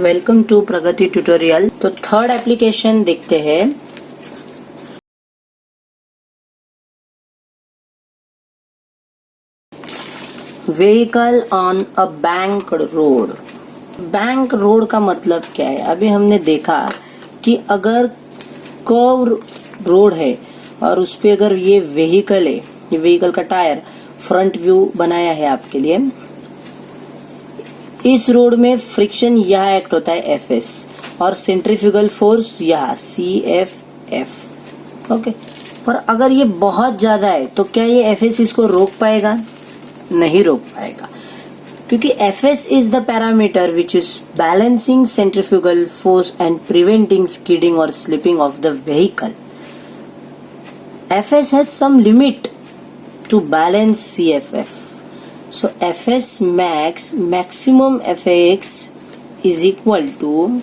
Welcome to Pragati tutorial. तो third application देखते हैं। Vehicle on a bank road. Bank road का मतलब क्या है? अभी हमने देखा कि अगर कर्व रोड है और उस पे अगर ये व्हीकल है, ये व्हीकल का टायर फ्रंट व्यू बनाया है आपके लिए, इस रोड में फ्रिक्शन यह एक्ट होता है Fs और सेंट्रीफ्यूगल फोर्स यह CFF। ओके, पर अगर ये बहुत ज्यादा है तो क्या ये Fs इसको रोक पाएगा? नहीं रोक पाएगा, क्योंकि Fs is the parameter which is balancing centrifugal force and preventing skidding और slipping of the vehicle. Fs has some limit to balance CFF. So Fs max, maximum Fx is equal to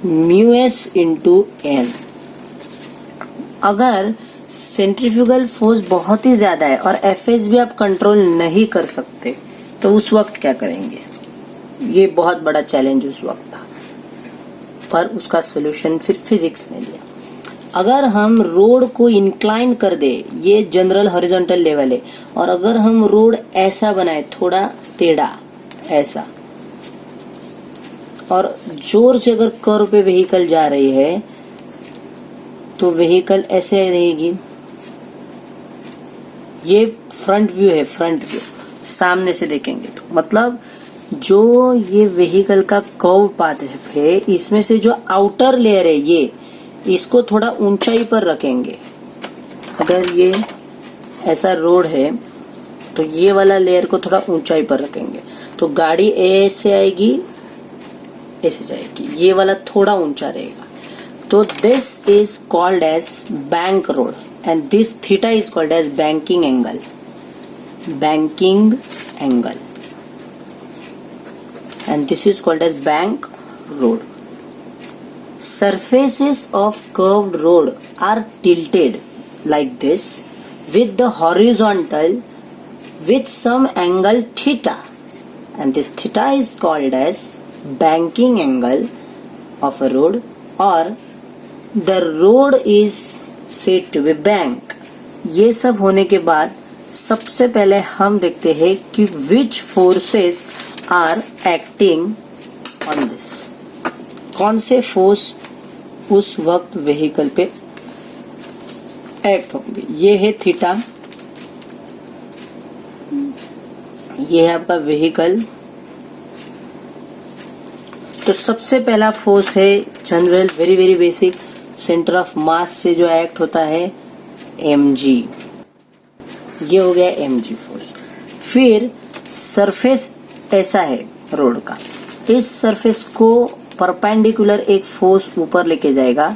mu s into n। अगर centrifugal force बहुत ही ज्यादा है और Fs भी आप control नहीं कर सकते तो उस वक्त क्या करेंगे? ये बहुत बड़ा चैलेंज उस वक्त था, पर उसका सोल्यूशन फिर फिजिक्स ने दिया। अगर हम रोड को इंक्लाइन कर दे, ये जनरल हॉरिजॉन्टल लेवल है, और अगर हम रोड ऐसा बनाए थोड़ा टेढ़ा ऐसा, और जोर से अगर कर्व पे व्हीकल जा रही है तो व्हीकल ऐसे रहेगी। ये फ्रंट व्यू है, फ्रंट व्यू सामने से देखेंगे तो मतलब जो ये व्हीकल का कर्व पाथ है, इसमें से जो आउटर लेयर है ये, इसको थोड़ा ऊंचाई पर रखेंगे। अगर ये ऐसा रोड है तो ये वाला लेयर को थोड़ा ऊंचाई पर रखेंगे तो गाड़ी ऐसे आएगी, ऐसे जाएगी, ये वाला थोड़ा ऊंचा रहेगा। तो this is called as bank road and this theta is called as banking angle. Banking angle and this is called as bank road. Surfaces of curved road are tilted like this with the horizontal with some angle theta, and this theta is called as banking angle of a road, or the road is said to be bank। ये सब होने के बाद सबसे पहले हम देखते हैं कि which forces are acting on this। कौन से फोर्स उस वक्त व्हीकल पे एक्ट होंगे? ये है थीटा, ये है आपका व्हीकल। तो सबसे पहला फोर्स है general, very very basic, centre of mass से जो एक्ट होता है mg। ये हो गया mg फोर्स। फिर सरफेस ऐसा है रोड का, इस सरफेस को परपेंडिकुलर एक फोर्स ऊपर लेके जाएगा,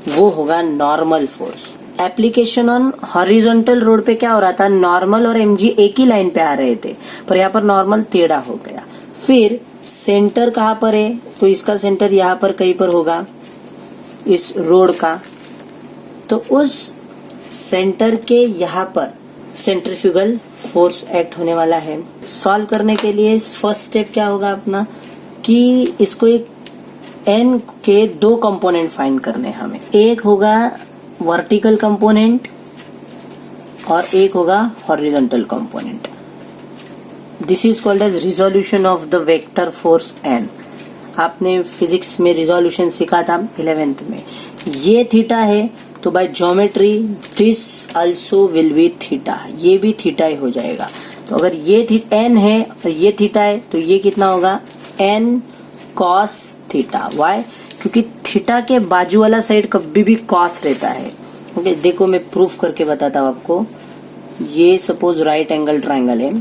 वो होगा normal force. Application on horizontal road पे क्या हो रहा था? नॉर्मल और mg एक ही लाइन पे आ रहे थे, पर यहाँ पर नॉर्मल टेढ़ा हो गया। फिर सेंटर कहाँ पर है? तो इसका सेंटर यहाँ पर कहीं पर होगा इस रोड का, तो उस सेंटर के यहाँ पर सेंट्रीफ्यूगल फोर्स एक्ट होने वाला है। सॉल्व करने के लिए फर्स्ट स्टेप क्या होगा अपना, कि इसको एक n के दो कंपोनेंट फाइंड करने हमें। एक होगा वर्टिकल कंपोनेंट और एक होगा horizontal component. This is called as resolution of the vector force n। आपने फिजिक्स में रिजोल्यूशन सीखा था 11th में। ये थीटा है तो by geometry this also will be theta, ये भी थीटा ही हो जाएगा। तो अगर ये n है और ये थीटा है तो ये कितना होगा? n cos theta. वाई? क्योंकि थीटा के बाजू वाला साइड कभी भी cos रहता है। ओके, देखो मैं प्रूफ करके बताता हूँ आपको। ये सपोज राइट एंगल ट्राइंगल है,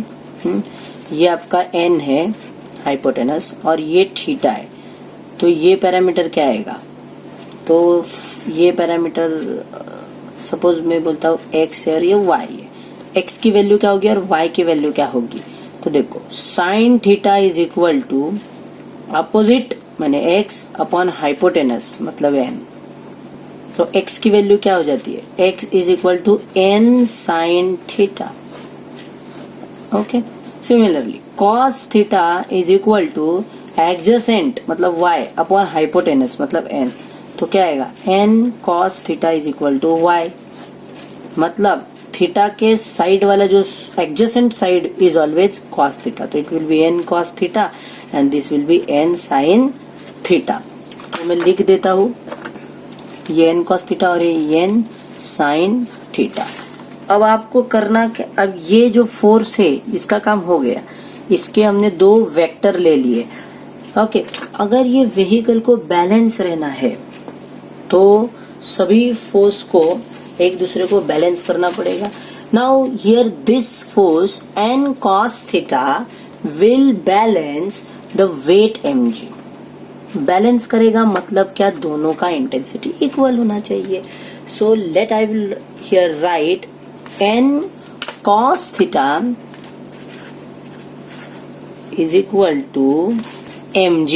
ये आपका n है हाइपोटेनस और ये थीटा है, तो ये पैरामीटर क्या आएगा? तो ये पैरामीटर सपोज मैं बोलता हूँ x है और ये y है। x की वैल्यू क्या होगी और y की वैल्यू क्या होगी? तो देखो sine theta is equal to opposite माने x अपॉन हाइपोटेनस मतलब n। तो x की वैल्यू क्या हो जाती है? x is equal to n sine theta. Okay, similarly cos theta is equal to adjacent मतलब y अपॉन हाइपोटेनस मतलब n, तो क्या आएगा n cos theta is equal to y, मतलब थीटा के साइड वाला जो adjacent side is always cos theta, तो it will be n cos theta and this will be n sin theta. तो मैं लिख देता हूं ये n cos थीटा और ये n sin थीटा। अब आपको करना, अब ये जो फोर्स है इसका काम हो गया, इसके हमने दो वेक्टर ले लिए। ओके, अगर ये व्हीकल को बैलेंस रहना है तो सभी फोर्स को एक दूसरे को बैलेंस करना पड़ेगा। Now here this force n cos theta will balance the weight mg। Balance करेगा मतलब क्या, दोनों का इंटेंसिटी इक्वल होना चाहिए। So let I will here write n cos theta is equal to mg.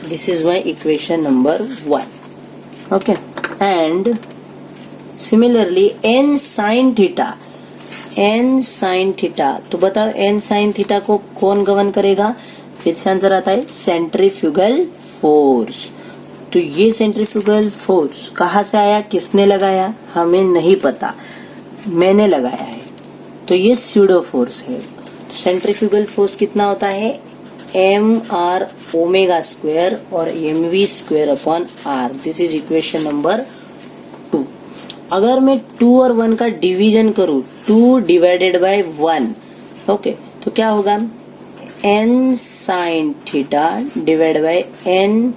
This is my equation number 1. Okay, and similarly n sin theta, तो बताओ n sin theta को कौन गवर्न करेगा, फिर से आंसर आता है सेंट्रीफ्यूगल फोर्स। तो ये सेंट्रीफ्यूगल फोर्स कहाँ से आया, किसने लगाया, हमें नहीं पता, मैंने लगाया है, तो ये स्यूडो फोर्स है। तो सेंट्रीफ्यूगल फोर्स कितना होता है, mr ओमेगा स्क्वायर और mv square upon r। This is equation number 2। अगर मैं 2 और 1 का डिवीजन करूं, 2 डिवाइडेड बाय 1, ओके, तो क्या होगा, n sin theta divide by n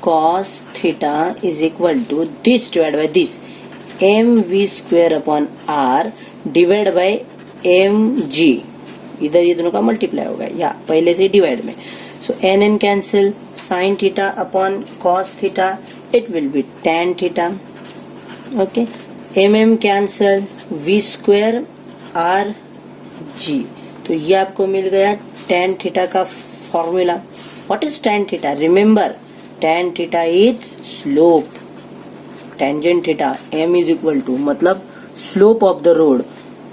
cos theta is equal to this divide by this mv square upon r divide by mg। इधर ये दोनों का मल्टीप्लाई होगा या पहले से डिवाइड में, so n cancel, sin theta upon cos theta it will be tan theta. Okay, mm cancel, v square r g, तो ये आपको मिल गया tan थीटा का formula. What is tan theta, remember tan theta is slope, tangent theta m is equal to मतलब slope of the road.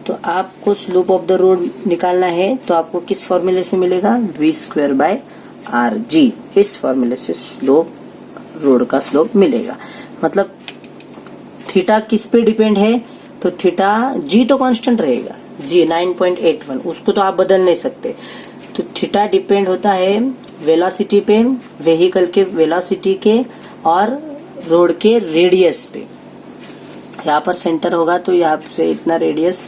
तो आपको slope of the road निकालना है तो आपको किस फॉर्मूले से मिलेगा, v स्क्वायर बाय आर जी। इस फॉर्मूले से स्लोप, रोड का स्लोप मिलेगा। मतलब थीटा किस पे डिपेंड है, तो थीटा g तो कांस्टेंट रहेगा, g 9.81, उसको तो आप बदल नहीं सकते। तो थीटा डिपेंड होता है वेलोसिटी पे, व्हीकल के वेलोसिटी के और रोड के रेडियस पे। यहाँ पर सेंटर होगा तो यहाँ से इतना रेडियस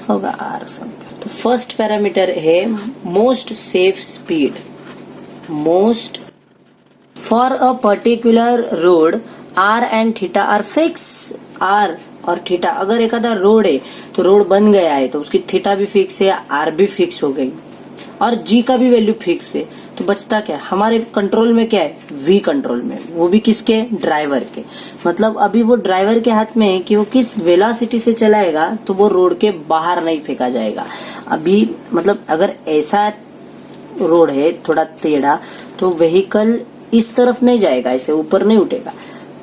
होगा r समथिंग। तो फर्स्ट पैरामीटर है most safe speed. Most for a particular road r and theta are fix. r और थीटा, अगर एक आधा रोड है तो रोड बन गया है तो उसकी थीटा भी फिक्स है, r भी फिक्स हो गई और g का भी वैल्यू फिक्स है। तो बचता क्या, हमारे कंट्रोल में क्या है, v कंट्रोल में, वो भी किसके, ड्राइवर के। मतलब अभी वो ड्राइवर के हाथ में है कि वो किस वेलोसिटी से चलाएगा तो वो रोड के बाहर नहीं फेंका जाएगा। अभी मतलब अगर ऐसा रोड है थोड़ा टेढ़ा तो व्हीकल इस तरफ नहीं जाएगा, ऐसे ऊपर नहीं उठेगा,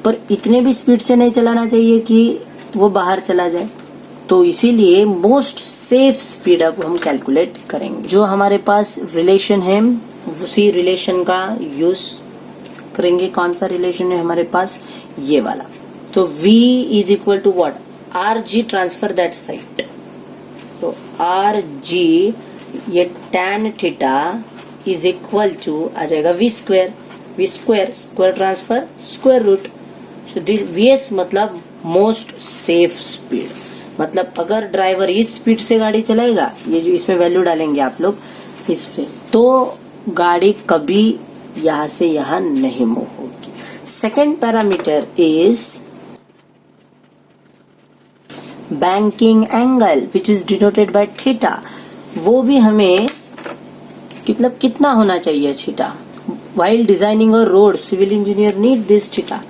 पर इतने भी स्पीड से नहीं चलाना चाहिए कि वो बाहर चला जाए। तो इसीलिए मोस्ट सेफ स्पीड अब हम कैलकुलेट करेंगे। जो हमारे पास रिलेशन है उसी रिलेशन का यूज करेंगे। कौन सा रिलेशन है हमारे पास, ये वाला। तो v is equal to what, r g, transfer that side. तो आर जी ये tan theta is equal to आ जाएगा v square, square transfer square root. So this vs मतलब मोस्ट सेफ स्पीड। मतलब अगर ड्राइवर इस स्पीड से गाड़ी चलाएगा, ये जो इसमें वैल्यू डालेंगे आप लोग इससे, तो गाड़ी कभी यहां से यहां नहीं मूव होगी। Second parameter is banking angle which is denoted by theta. वो भी हमें मतलब कितना होना चाहिए theta. While designing a road civil engineer need this theta.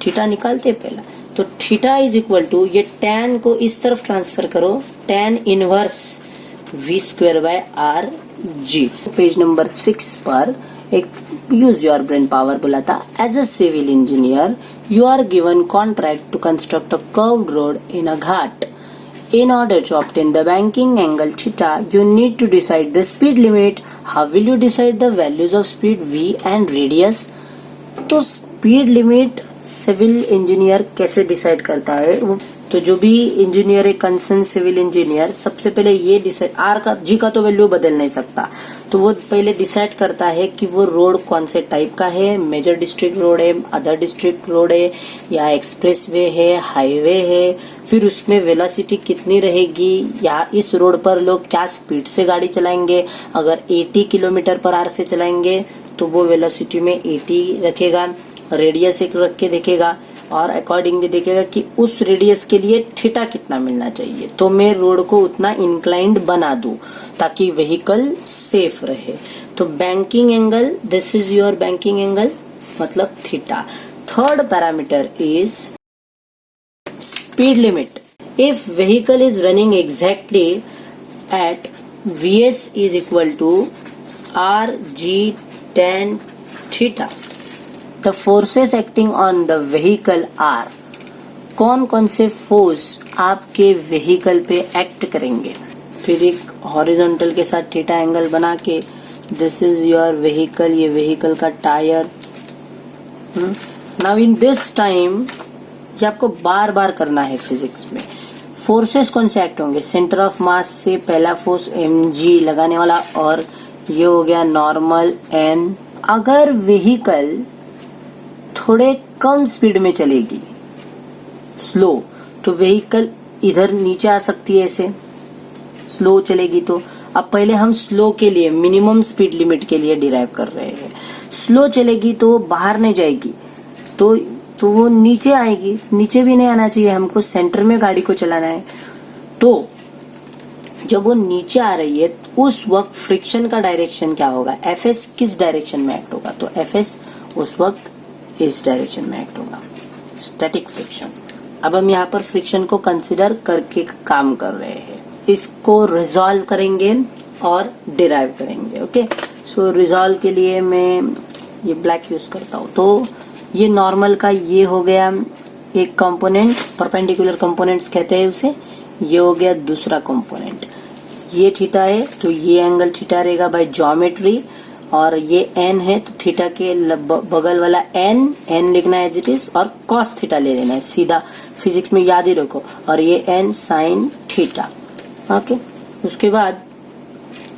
Theta निकालते पहला, तो थीटा इज इक्वल टू, ये tan को इस तरफ ट्रांसफर करो, tan inverse v square by r g. Page number 6 पर एक यूज योर ब्रेन पावर बोला था। As a civil engineer you are given contract to construct a curved road in a ghat. In order to obtain the banking angle theta, you need to decide the speed limit. How will you decide the values of speed v and radius? तो speed limit civil engineer कैसे decide करता है? तो जो भी engineer है, concern civil engineer, सबसे पहले ये डिसाइड, आर का जी का तो वैल्यू बदल नहीं सकता, तो वो पहले डिसाइड करता है कि वो रोड कौन से टाइप का है, मेजर डिस्ट्रिक्ट रोड है, अदर डिस्ट्रिक्ट रोड है, या एक्सप्रेसवे है, हाईवे है, फिर उसमें वेलोसिटी कितनी रहेगी, या इस रोड पर लोग क्या स्पीड से गाड़ी चलाएंगे। अगर 80 किलोमीटर पर आवर से चलाएंगे तो वो वेलोसिटी में 80 रखेगा, रेडियस एक रख के देखेगा, और अकॉर्डिंगली देखेगा कि उस रेडियस के लिए थीटा कितना मिलना चाहिए, तो मैं रोड को उतना इंक्लाइंड बना दूं ताकि व्हीकल सेफ रहे। तो banking angle, this is your banking angle, मतलब theta. Third parameter is speed limit. If vehicle is running exactly at vs is equal to rg tan theta, the forces acting on the vehicle are, कौन कौन से force आपके vehicle पे act करेंगे। फिर एक horizontal के साथ थीटा एंगल बना के, दिस इज योर व्हीकल, ये व्हीकल का tyre. Now in this time ये आपको बार बार करना है फिजिक्स में। फोर्सेस कौन से एक्ट होंगे? सेंटर ऑफ मास से पहला फोर्स mg लगाने वाला, और ये हो गया नॉर्मल n। अगर व्हीकल थोड़े कम स्पीड में चलेगी, स्लो, तो व्हीकल इधर नीचे आ सकती है, ऐसे स्लो चलेगी। तो अब पहले हम स्लो के लिए मिनिमम स्पीड लिमिट के लिए डिराइव कर रहे हैं। स्लो चलेगी तो वो बाहर नहीं जाएगी, तो वो नीचे आएगी, नीचे भी नहीं आना चाहिए, हमको सेंटर में गाड़ी को चलाना है। तो जब वो नीचे आ रही है उस वक्त फ्रिक्शन का डायरेक्शन क्या होगा? एफएस किस डायरेक्शन में एक्ट होगा? तो एफएस उस वक्त इस डायरेक्शन में एक्ट होगा, स्टैटिक फ्रिक्शन। अब हम यहाँ पर फ्रिक्शन को कंसिडर करके काम कर रहे हैं, इसको रिजॉल्व करेंगे और डिराइव करेंगे। ओके, सो रिजॉल्व के लिए मैं ये ब्लैक यूज करता हूँ। तो ये नॉर्मल का ये हो गया एक कंपोनेंट, परपेंडिकुलर कंपोनेंट्स कहते हैं उसे। ये हो गया दूसरा कंपोनेंट, ये थीटा है तो ये एंगल थीटा रहेगा बाय ज्योमेट्री, और ये एन है तो थीटा के बगल वाला एन लिखना है एज इट इज, और कॉस थीटा ले लेना है, सीधा फिजिक्स में याद ही रखो। और ये एन साइन थीटा। ओके, उसके बाद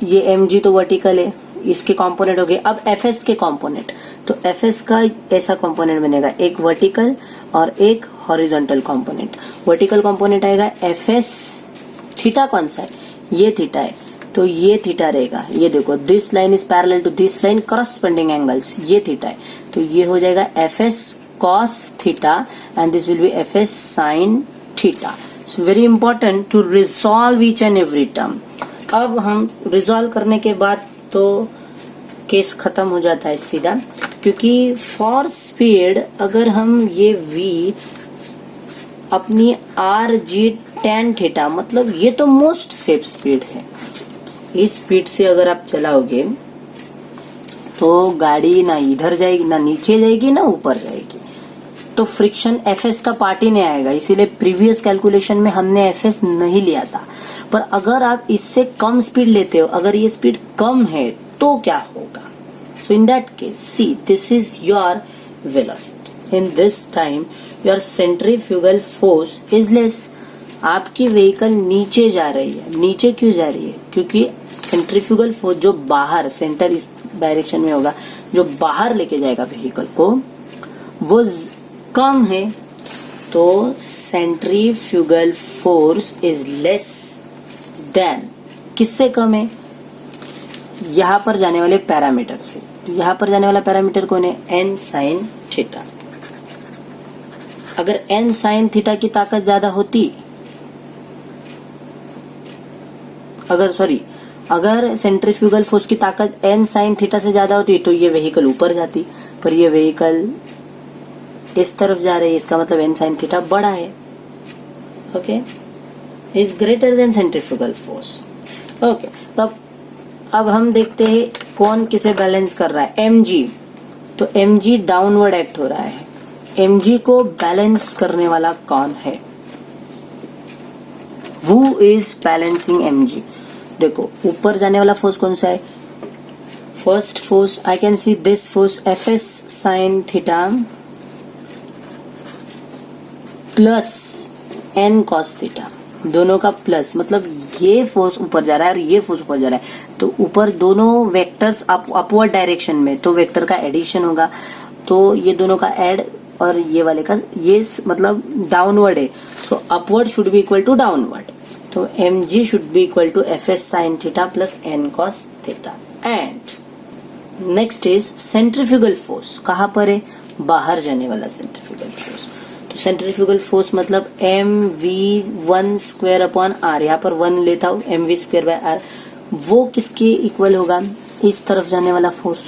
ये mg तो वर्टिकल है, इसके कंपोनेंट हो गए। अब fs के कंपोनेंट, तो fs का ऐसा कंपोनेंट बनेगा, एक वर्टिकल और एक हॉरिजॉन्टल कंपोनेंट। वर्टिकल कंपोनेंट आएगा fs, थीटा कौन सा है? ये थीटा है, तो ये थीटा रहेगा। ये देखो, this line is parallel to this line, corresponding angles, ये थीटा है, तो ये हो जाएगा fs cos theta and this will be fs sin theta. So very important to resolve each and every term. अब हम रिजॉल्व करने के बाद तो केस खत्म हो जाता है सीधा, क्योंकि फॉर स्पीड अगर हम ये v अपनी rg tan थीटा, मतलब ये तो मोस्ट सेफ स्पीड है, इस स्पीड से अगर आप चलाओगे तो गाड़ी ना इधर जाएगी, ना नीचे जाएगी, ना ऊपर जाएगी, तो फ्रिक्शन fs का पार्ट ही नहीं आएगा। इसीलिए प्रीवियस कैलकुलेशन में हमने fs नहीं लिया था। पर अगर आप इससे कम स्पीड लेते हो, अगर ये स्पीड कम है तो क्या होगा? So in that case see, this is your velocity. In this time your centrifugal force is less. आपकी व्हीकल नीचे जा रही है। नीचे क्यों जा रही है? क्योंकि सेंट्रीफ्यूगल फोर्स जो बाहर, सेंटर इस डायरेक्शन में होगा, जो बाहर लेके जाएगा व्हीकल को, वो कम है, तो centrifugal force is less than, किससे कम है? यहां पर जाने वाले पैरामीटर से। तो यहां पर जाने वाला पैरामीटर कौन है? N sine theta. अगर एन साइन थीटा की ताकत ज्यादा होती, अगर सेंट्रीफ्यूगल फोर्स की ताकत एन साइन थीटा से ज्यादा होती तो ये व्हीकल ऊपर जाती, पर ये व्हीकल इस तरफ जा रही है, इसका मतलब एन साइन थीटा बड़ा है। Okay, is greater than centrifugal force. Okay, तो अब हम देखते हैं कौन किसे बैलेंस कर रहा है। mg, तो mg डाउनवर्ड एक्ट हो रहा है। mg को बैलेंस करने वाला कौन है? Who is balancing mg। देखो ऊपर जाने वाला फोर्स कौन सा है, first force I can see this force fs sin theta plus n cos theta, दोनों का प्लस, मतलब ये फोर्स ऊपर जा रहा है और ये फोर्स ऊपर जा रहा है, तो ऊपर दोनों वेक्टर्स अपवर्ड डायरेक्शन में, तो वेक्टर का एडिशन होगा, तो ये दोनों का ऐड और ये वाले का ये मतलब डाउनवर्ड है, so upward should be equal to downward, तो mg should be equal to fs sin theta plus n cos theta. And next is centrifugal force, कहां पर है, बाहर जाने वाला सेंट्रीफ्यूगल फोर्स। तो सेंट्रीफ्यूगल फोर्स मतलब mv1 स्क्वायर अपॉन r, यहाँ पर 1 लेता हूं mv स्क्वायर बाय r, वो किसके इक्वल होगा, इस तरफ जाने वाला फोर्स।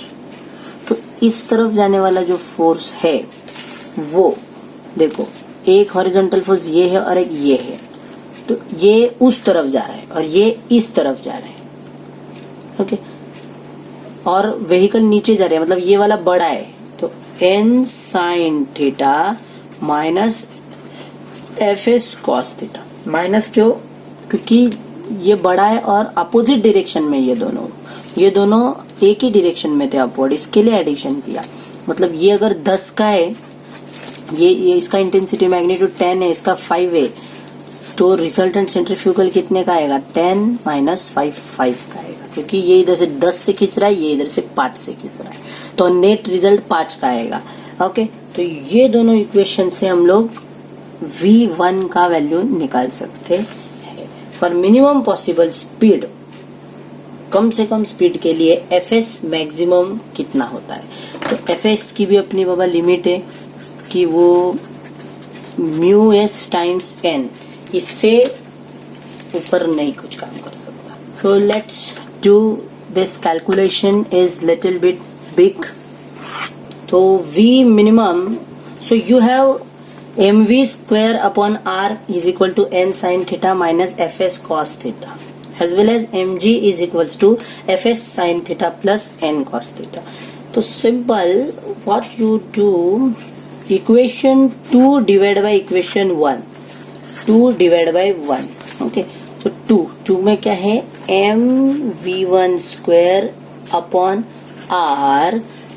तो इस तरफ जाने वाला जो फोर्स है वो देखो, एक हॉरिजॉन्टल फोर्स ये है और एक ये है, तो ये उस तरफ जा रहा है और ये इस तरफ जा रहा है, ओके, और व्हीकल नीचे जा रहा है, मतलब ये वाला बड़ा है, तो n sin theta minus fs cos theta. Minus क्यों, क्योंकि ये बड़ा है और अपोजिट डायरेक्शन में ये दोनों एक ही डायरेक्शन में थे अपवर्ड, इसके लिए एडिशन किया। मतलब ये अगर 10 का है, ये इसका इंटेंसिटी मैग्नीट्यूड 10 है, इसका 5 है, तो रिजल्टेंट सेंट्रीफ्यूगल कितने का आएगा, 10 माइनस 5 का आएगा, क्योंकि ये इधर से 10 से खींच रहा है, ये इधर से 5 से खींच रहा है, तो नेट रिजल्ट 5 का आएगा। ओके, तो ये दोनों इक्वेशन से हम लोग v1 का वैल्यू निकाल सकते हैं। फॉर मिनिमम पॉसिबल स्पीड, कम से कम स्पीड के लिए fs मैक्सिमम कितना होता है, तो fs की भी अपनी बाबा लिमिट है कि वो μs टाइम्स n, इससे ऊपर नहीं कुछ काम कर सकता। So let's do this calculation is little bit big. तो v minimum, so you have mv square upon r is equal to n sin theta minus fs cos theta, as well as mg is equals to fs sin theta plus n cos theta. तो simple, what you do, equation 2 divided by equation 1, 2 divided by 1, okay, so 2 में क्या है, mv1 square upon r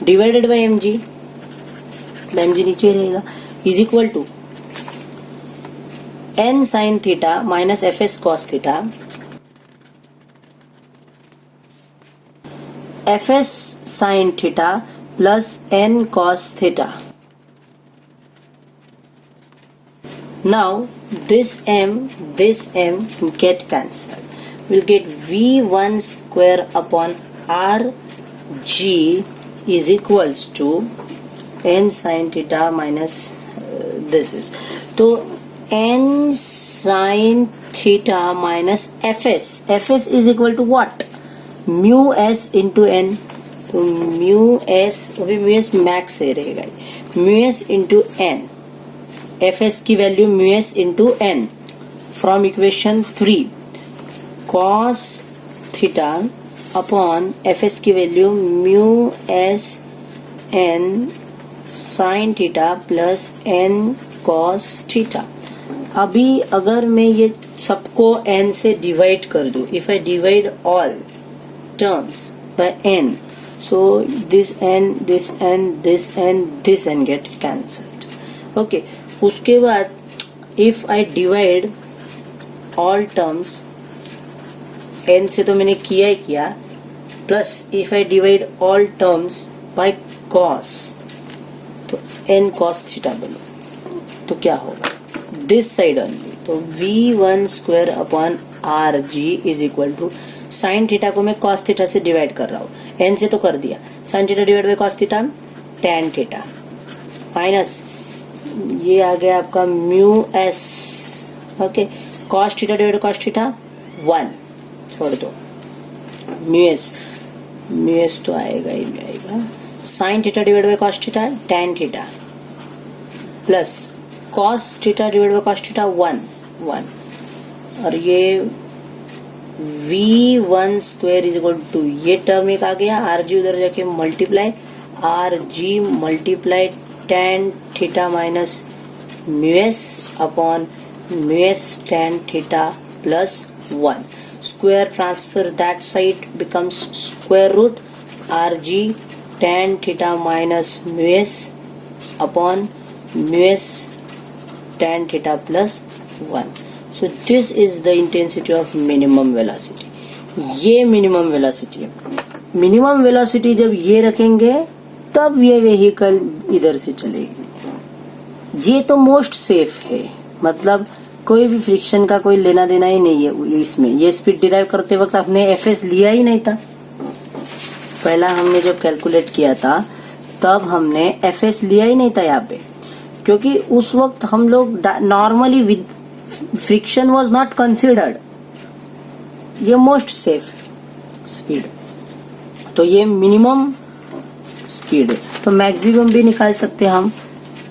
divided by mg, mg नीचे रहेगा, is equal to n sin theta minus fs cos theta fs sin theta plus n cos theta. Now this m get cancelled. We'll get v1 square upon r g is equals to n sin theta minus this is, तो n sin theta minus fs is equal to what, mu s into n, तो mu s, अभी mu s max है रहेगा, mu s into n, f s की value mu s into n, from equation 3 cos theta upon f s की value mu s n sine theta plus n cos theta. अभी अगर मैं ये सबको N से डिवाइड कर दूं, if I divide all terms by n, so this n get cancelled, okay, उसके बाद if I divide all terms, n से तो मैंने किया plus if I divide all terms by cos, तो n cos थीटा बोलो, तो क्या होगा, this side only, तो v1 square upon r g is equal to sine theta को मैं कॉस थीटा से डिवाइड कर रहा हूँ, एन से तो कर दिया, sine theta divide by cos theta tan theta minus ये आ गया आपका mu s, okay, cos theta divide by cos theta 1, छोड़ दो, म्यू एस तो आएगा ही आएगा, sine theta divide by cos theta tan theta plus cos theta divide by cos theta 1, और ये v1 square is equal to, ये term एक आ गया, आर जी उधर जाके multiply, r ji multiply tan theta minus mu S upon mu S tan theta plus 1. Square transfer that side becomes square root rg tan theta minus mu s upon mu s tan theta plus 1. So this is the intensity of minimum velocity. ये minimum velocity है. Minimum velocity जब ये रखेंगे तब ये vehicle इधर से चलेगी. ये तो मोस्ट सेफ है, मतलब कोई भी फ्रिक्शन का कोई लेना देना ही नहीं है इसमें. ये स्पीड डिराइव करते वक्त आपने एफएस लिया ही नहीं था. पहला हमने जब कैलकुलेट किया था तब हमने एफएस लिया ही नहीं था यहाँ पे, क्योंकि उस वक्त हम लोग normally with friction was not considered. ये मोस्ट सेफ स्पीड, तो ये मिनिमम स्पीड है. तो मैक्सिमम भी निकाल सकते हैं हम.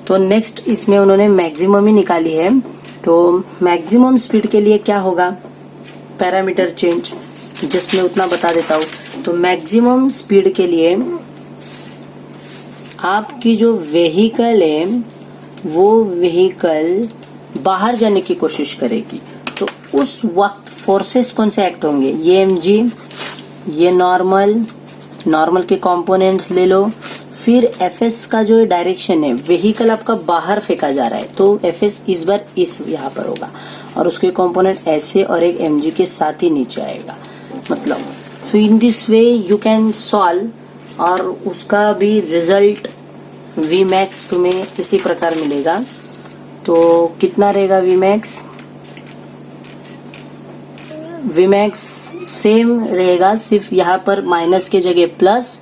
तो नेक्स्ट इसमें उन्होंने मैक्सिमम ही निकाली है. तो मैक्सिमम स्पीड के लिए क्या होगा, पैरामीटर चेंज, जस्ट मैं उतना बता देता हूँ. तो मैक्सिमम स्पीड के लिए आपकी जो व्हीकल है वो व्हीकल बाहर जाने की कोशिश करेगी. तो उस वक्त फोर्सेस कौन से एक्ट होंगे, ये mg, ये नॉर्मल के कंपोनेंट्स ले लो. फिर fs का जो डायरेक्शन है, व्हीकल आपका बाहर फेंका जा रहा है, तो fs इस बार इस यहाँ पर होगा और उसके कंपोनेंट ऐसे और एक mg के साथ ही नीचे आएगा. मतलब so in this way you can solve और उसका भी रिजल्ट Vmax तुम्हें इसी प्रकार मिलेगा. तो कितना रहेगा Vmax सेम रहेगा, सिर्फ यहाँ पर माइनस के जगह प्लस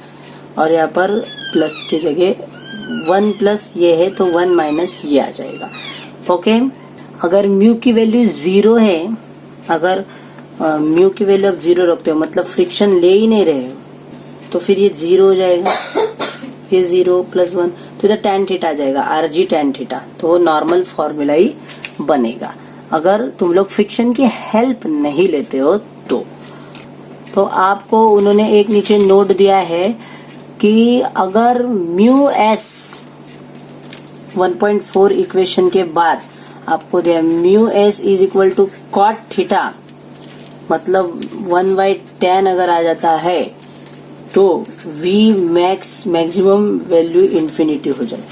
और यहाँ पर प्लस के जगह 1 प्लस ये है तो 1 माइनस ये आ जाएगा. ओके. अगर म्यू की वैल्यू 0 है, अगर म्यू की वैल्यू आप 0 रखते हो मतलब फ्रिक्शन ले ही नहीं रहे हो, तो फिर ये 0 हो जाएगा. ये 0 प्लस 1 तो इधर tan थीटा आ जाएगा, rg tan थीटा. तो नॉर्मल फॉर्मूला ही बनेगा अगर तुम लोग फ्रिक्शन की हेल्प नहीं लेते हो. तो आपको उन्होंने एक नीचे नोट दिया है कि अगर म्यू एस 1.4 इक्वेशन के बाद आपको दिया mu s is equal to cot theta, मतलब 1/tan अगर आ जाता है तो V max maximum value infinity हो जाए.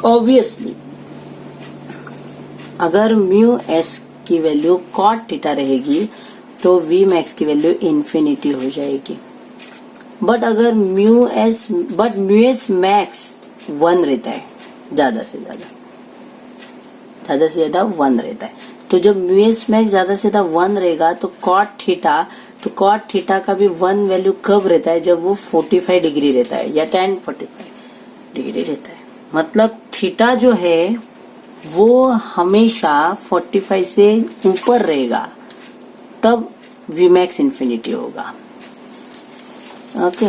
ऑब्वियसली अगर म्यू एस की वैल्यू कॉट थीटा रहेगी तो V मैक्स की वैल्यू इंफिनिटी हो जाएगी. बट अगर म्यू एस मैक्स 1 रहता है, ज्यादा से ज्यादा 1 रहता है. तो जब म्यू एस मैक्स ज्यादा से ज्यादा 1 रहेगा तो कॉट थीटा का भी 1 वैल्यू कब रहता है, जब वो 45 डिग्री रहता है या tan 45 डिग्री रहता है. मतलब थीटा जो है वो हमेशा 45 से ऊपर रहेगा, तब Vmax इंफिनिटी होगा. Okay.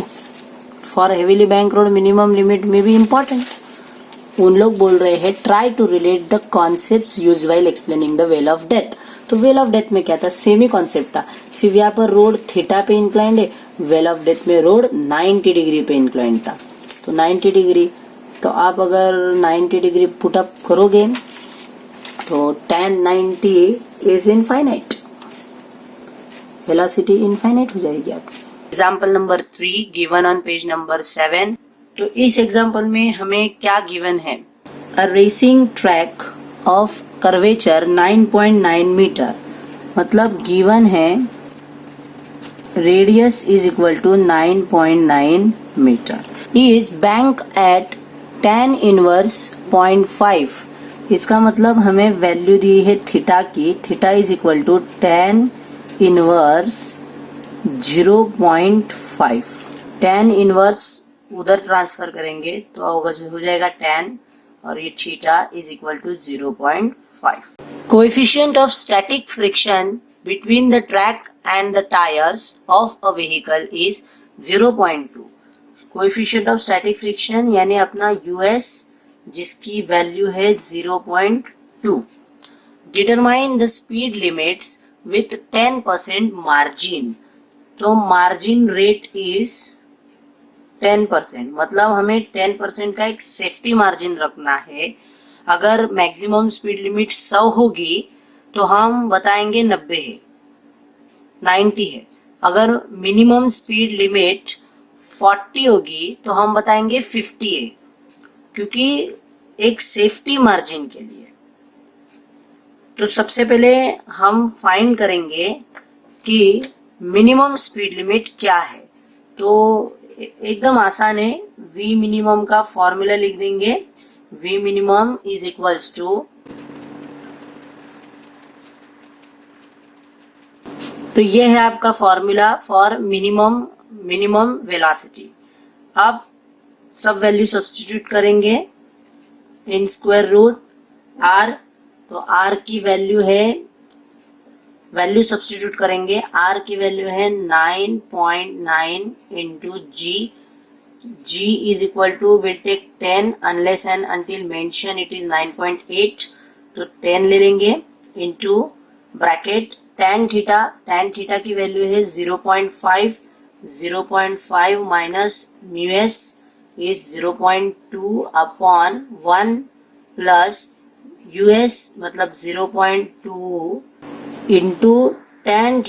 For heavily bank road minimum limit में भी इम्पोर्टेंट. उन लोग बोल रहे हैं try to relate the concepts used while explaining the well of death. तो वेल ऑफ डेथ में क्या था, सेम ही कॉन्सेप्ट था, सिर्फ यहाँ पर रोड थीटा पे इंक्लाइंड है, वेल ऑफ डेथ में रोड 90 डिग्री पे इंक्लाइंड था. तो 90 डिग्री, तो आप अगर 90 डिग्री पुट अप करोगे तो tan 90 is infinite, velocity infinite हो जाएगी आपकी. Example number 3 given on page number 7. तो इस एग्जाम्पल में हमें क्या गिवन है, a racing track of curvature 9.9 meter, मतलब गिवन है radius is equal to 9.9 meter, is bank at tan inverse 0.5. इसका मतलब हमें वैल्यू दी है थीटा की, theta is equal to tan inverse 0.5. tan inverse उधर ट्रांसफर करेंगे तो हो जाएगा tan और ये theta is equal to 0.5. Coefficient of static friction between the track and the tyres of a vehicle is 0.2. Coefficient of static friction यानी अपना US जिसकी वैल्यू है 0.2. Determine the speed limits with 10% margin. तो margin rate is 10%, मतलब हमें 10% का एक safety margin रखना है. अगर मैक्सिमम स्पीड लिमिट 100 होगी तो हम बताएंगे 90 है, 90 है। अगर मिनिमम स्पीड लिमिट 40 होगी तो हम बताएंगे 50 है, क्योंकि एक सेफ्टी मार्जिन के लिए। तो सबसे पहले हम फाइंड करेंगे कि मिनिमम स्पीड लिमिट क्या है। तो एकदम आसान है, वी मिनिमम का फॉर्मूला लिख देंगे। V minimum is equals to, तो ये है आपका फॉर्मूला फॉर मिनिमम वेलोसिटी। अब सब वैल्यू सब्स्टिट्यूट करेंगे इन स्क्वायर रूट आर। तो आर की वैल्यू सब्स्टिट्यूट करेंगे। आर की वैल्यू है 9.9 into g. G is equal to, will take 10 unless and until mention it is 9.8, तो 10 ले लेंगे into bracket tan theta. tan theta की वैल्यू है 0.5। 0.5 minus mu s is 0.2 upon 1 plus US मतलब 0.2 into tan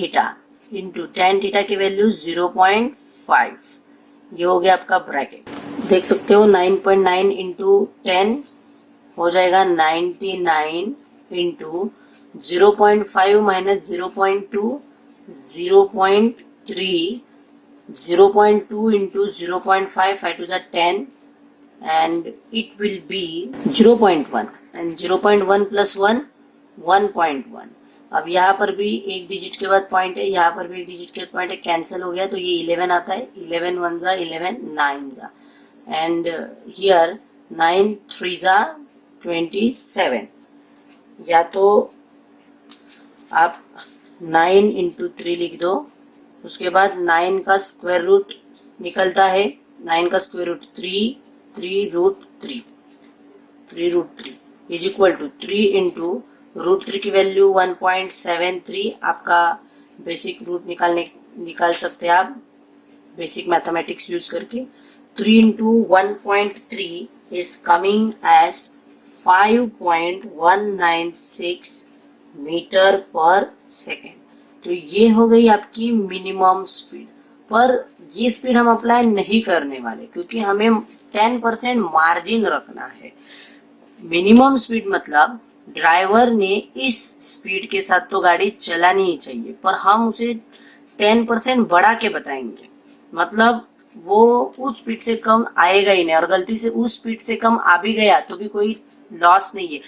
theta की value 0.5। ये हो गया आपका ब्रैकेट। देख सकते हो 9.9 इंटू 10 हो जाएगा 99 into 0.5 minus 0.2 0.3, 0.2 into 0.5, 5 to the 10, and it will be 0.1, and 0.1 plus 1 1.1। अब यहाँ पर भी एक डिजिट के बाद पॉइंट है, यहाँ पर भी एक डिजिट के बाद पॉइंट है, कैंसिल हो गया तो ये 11 आता है। 11 1 जा 11, 9 जा, एंड हियर 9 3 जा 27। या तो आप 9 इंटू 3 लिख दो, उसके बाद 9 का स्क्वायर रूट निकलता है। 9 का square root 3, 3 root 3 is equal to 3 into root 3 की वैल्यू 1.73। आपका बेसिक रूट निकाल सकते हैं आप बेसिक मैथमेटिक्स यूज करके। 3 into 1.3 is coming as 5.196 meter पर सेकेंड। तो ये हो गई आपकी मिनिमम स्पीड। पर ये स्पीड हम अप्लाई नहीं करने वाले, क्योंकि हमें 10% मार्जिन रखना है। मिनिमम स्पीड मतलब ड्राइवर ने इस स्पीड के साथ तो गाड़ी चलानी ही चाहिए, पर हम उसे 10% बढ़ा के बताएंगे। मतलब वो उस स्पीड से कम आएगा ही नहीं, और गलती से उस स्पीड से कम आ भी गया तो भी कोई लॉस नहीं है।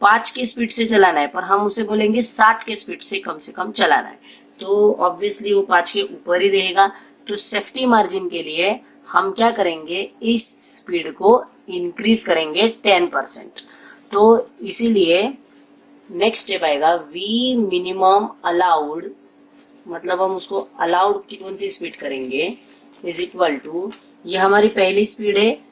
5 की स्पीड से चलाना है, पर हम उसे बोलेंगे 7 के स्पीड से कम चलाना है, तो ऑब्वियसली वो 5 के ऊपर ही रहेगा। तो सेफ्टी मार्जिन के लिए हम क्या करेंगे, इस स्पीड को इंक्रीज करेंगे 10%। तो इसीलिए नेक्स्ट स्टेप आएगा वी मिनिमम अलाउड, मतलब हम उसको अलाउड की कौन सी स्पीड करेंगे, इज इक्वल टू, ये हमारी पहली स्पीड है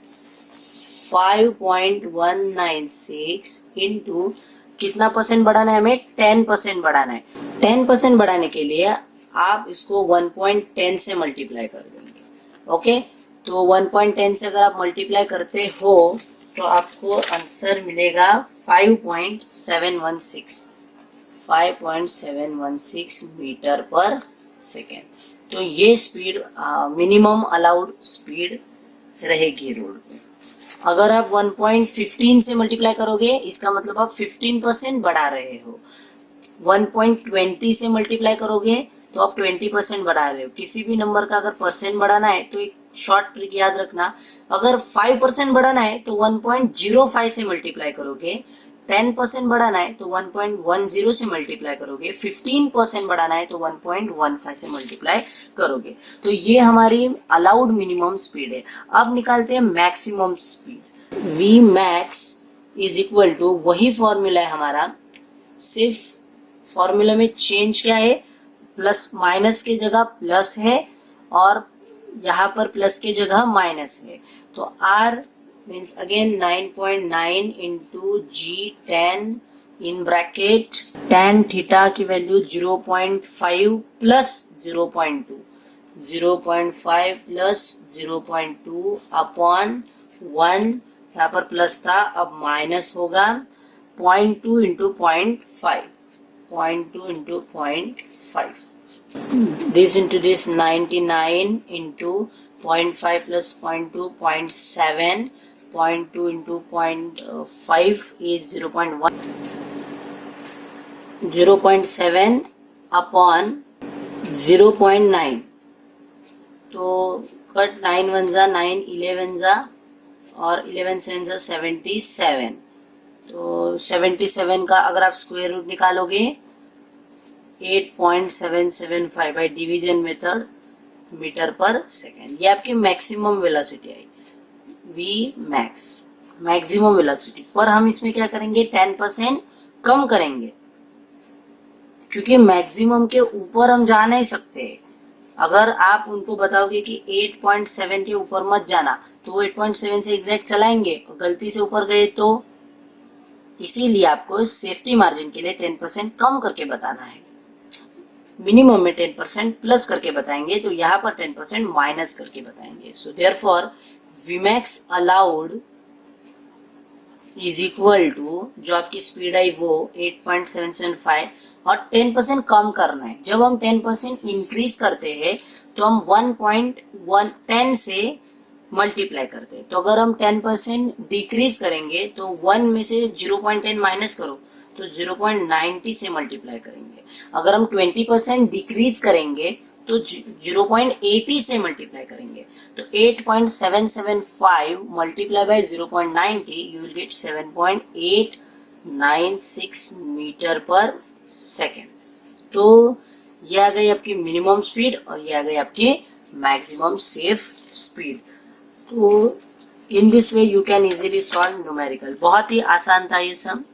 5.196 इंटू कितना परसेंट बढ़ाना है हमें, 10% बढ़ाना है। 10% बढ़ाने के लिए आप इसको 1.10 से मल्टीप्लाई कर देंगे। ओके, तो 1.10 से अगर आप मल्टीप्लाई करते हो तो आपको आंसर मिलेगा 5.716 मीटर पर सेकेंड। तो ये स्पीड मिनिमम अलाउड स्पीड रहेगी रोड पे। अगर आप 1.15 से मल्टीप्लाई करोगे, इसका मतलब आप 15% बढ़ा रहे हो। 1.20 से मल्टीप्लाई करोगे तो आप 20% बढ़ा रहे हो। किसी भी नंबर का अगर परसेंट बढ़ाना है तो एक शॉर्ट ट्रिक याद रखना, अगर 5% बढ़ाना है तो 1.05 से मल्टीप्लाई करोगे, 10% बढ़ाना है तो 1.10 से मल्टीप्लाई करोगे, 15% बढ़ाना है तो 1.15 से मल्टीप्लाई करोगे। तो ये हमारी अलाउड मिनिमम स्पीड है। अब निकालते हैं maximum speed. V max is equal to, वही फॉर्मूला है हमारा, सिर्फ फॉर्मूला में चेंज क्या है, प्लस माइनस के जगह प्लस है और यहाँ पर प्लस के जगह माइनस है। तो R means again 9.9 into g 10 in bracket tan theta की वैल्यू 0.5 प्लस 0.2, 0.5 प्लस 0.2 अपॉन 1, यहाँ पर प्लस था अब माइनस होगा 0.2 into 0.5, 0.2 into 0.5। this into this 99 into 0.5 plus 0.2 0.7 0.2 into 0.5 is 0.1 0.7 upon 0.9 तो कट 9 वन जा 9 11 जा और 11 7 जा 77 तो 77 का अगर आप स्क्वायर रूट निकालोगे 8.775 बाय डिवीजन मेथड मीटर पर सेकेंड, ये आपकी maximum velocity I V max maximum velocity. पर हम इसमें क्या करेंगे 10% कम करेंगे क्योंकि मैक्सिमम के ऊपर हम जा नहीं सकते। अगर आप उनको बताओगे कि 8.7 के ऊपर मत जाना तो वो 8.7 से एग्जैक्ट चलाएंगे और गलती से ऊपर गए तो, इसीलिए आपको सेफ्टी मार्जिन के लिए 10% कम करके बताना है। मिनिमम में 10% प्लस करके बताएंगे तो यहाँ पर 10% माइनस करके बताएंगे। So therefore Vmax allowed is equal to जो आपकी स्पीड आई वो 8.775 और 10% कम करना है। जब हम 10% इंक्रीज करते हैं तो हम 1.110 से मल्टीप्लाई करते हैं। तो अगर हम 10% डिक्रीज करेंगे तो 1 में से 0.10 माइनस करो तो 0.90 से मल्टीप्लाई करेंगे। अगर हम 20% डिक्रीज करेंगे तो 0.80 से मल्टीप्लाई करेंगे। तो 8.775 multiply by 0.90 you will get 7.896 metre पर सेकेंड। तो ये आ गई आपकी मिनिमम स्पीड और ये आ गई आपकी मैक्सिमम सेफ स्पीड। तो in this way you can easily solve numerical. बहुत ही आसान था ये सम।